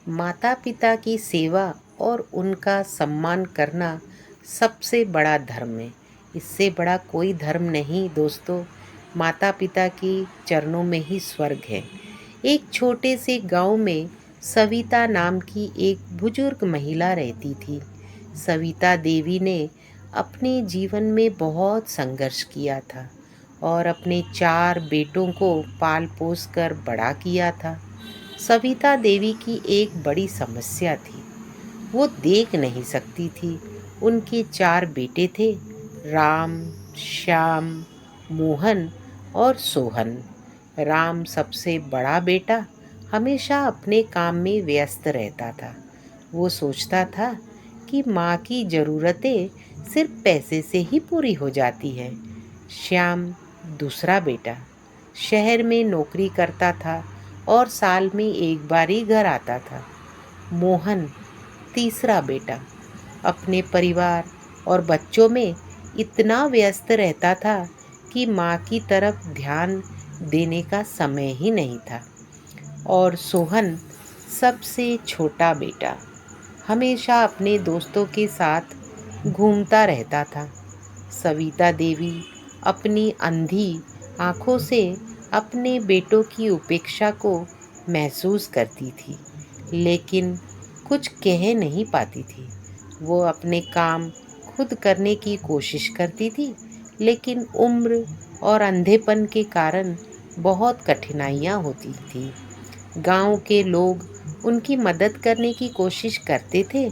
माता पिता की सेवा और उनका सम्मान करना सबसे बड़ा धर्म है। इससे बड़ा कोई धर्म नहीं दोस्तों। माता पिता के चरणों में ही स्वर्ग है। एक छोटे से गांव में सविता नाम की एक बुजुर्ग महिला रहती थी। सविता देवी ने अपने जीवन में बहुत संघर्ष किया था और अपने 4 बेटों को पाल पोस कर बड़ा किया था। सविता देवी की एक बड़ी समस्या थी। वो देख नहीं सकती थी। उनके 4 बेटे थे, राम, श्याम, मोहन और सोहन। राम सबसे बड़ा बेटा हमेशा अपने काम में व्यस्त रहता था। वो सोचता था कि माँ की ज़रूरतें सिर्फ पैसे से ही पूरी हो जाती है। श्याम दूसरा बेटा शहर में नौकरी करता था और साल में एक बार ही घर आता था। मोहन तीसरा बेटा अपने परिवार और बच्चों में इतना व्यस्त रहता था कि माँ की तरफ ध्यान देने का समय ही नहीं था। और सोहन सबसे छोटा बेटा हमेशा अपने दोस्तों के साथ घूमता रहता था। सविता देवी अपनी अंधी आंखों से अपने बेटों की उपेक्षा को महसूस करती थी, लेकिन कुछ कह नहीं पाती थी। वो अपने काम खुद करने की कोशिश करती थी, लेकिन उम्र और अंधेपन के कारण बहुत कठिनाइयाँ होती थी। गांव के लोग उनकी मदद करने की कोशिश करते थे,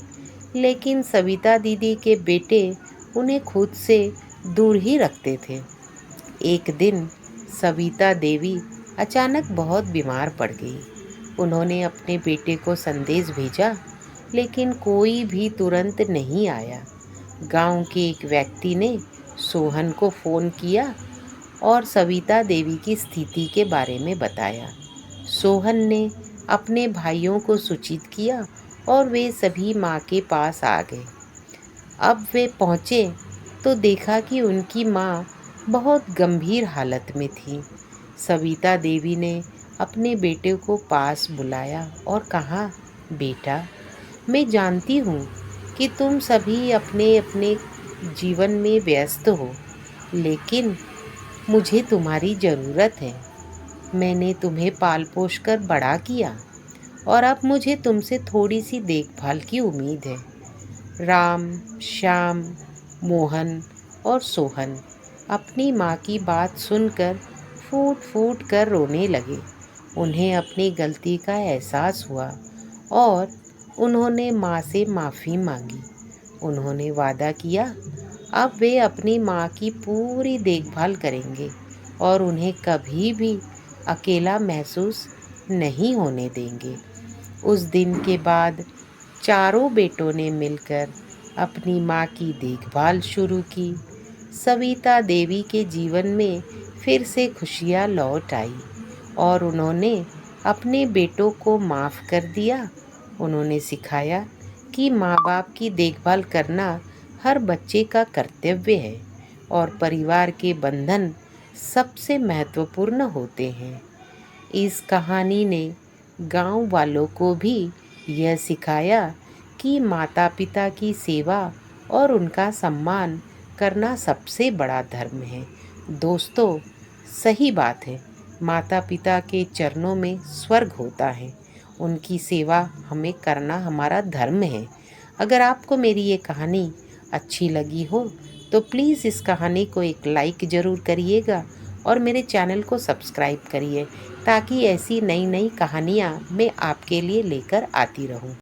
लेकिन सविता दीदी के बेटे उन्हें खुद से दूर ही रखते थे। एक दिन सविता देवी अचानक बहुत बीमार पड़ गई। उन्होंने अपने बेटे को संदेश भेजा, लेकिन कोई भी तुरंत नहीं आया। गांव के एक व्यक्ति ने सोहन को फ़ोन किया और सविता देवी की स्थिति के बारे में बताया। सोहन ने अपने भाइयों को सूचित किया और वे सभी माँ के पास आ गए। अब वे पहुँचे तो देखा कि उनकी माँ बहुत गंभीर हालत में थी। सविता देवी ने अपने बेटे को पास बुलाया और कहा, बेटा, मैं जानती हूँ कि तुम सभी अपने अपने जीवन में व्यस्त हो, लेकिन मुझे तुम्हारी ज़रूरत है। मैंने तुम्हें पाल पोस कर बड़ा किया और अब मुझे तुमसे थोड़ी सी देखभाल की उम्मीद है। राम, श्याम, मोहन और सोहन अपनी माँ की बात सुनकर फूट फूट कर रोने लगे। उन्हें अपनी गलती का एहसास हुआ और उन्होंने माँ से माफ़ी मांगी। उन्होंने वादा किया अब वे अपनी माँ की पूरी देखभाल करेंगे और उन्हें कभी भी अकेला महसूस नहीं होने देंगे। उस दिन के बाद चारों बेटों ने मिलकर अपनी माँ की देखभाल शुरू की। सविता देवी के जीवन में फिर से खुशियाँ लौट आई और उन्होंने अपने बेटों को माफ़ कर दिया। उन्होंने सिखाया कि माँ बाप की देखभाल करना हर बच्चे का कर्तव्य है और परिवार के बंधन सबसे महत्वपूर्ण होते हैं। इस कहानी ने गांव वालों को भी यह सिखाया कि माता पिता की सेवा और उनका सम्मान करना सबसे बड़ा धर्म है। दोस्तों, सही बात है, माता पिता के चरणों में स्वर्ग होता है। उनकी सेवा हमें करना हमारा धर्म है। अगर आपको मेरी ये कहानी अच्छी लगी हो तो प्लीज़ इस कहानी को एक लाइक ज़रूर करिएगा और मेरे चैनल को सब्सक्राइब करिए, ताकि ऐसी नई नई कहानियाँ मैं आपके लिए लेकर आती रहूँ।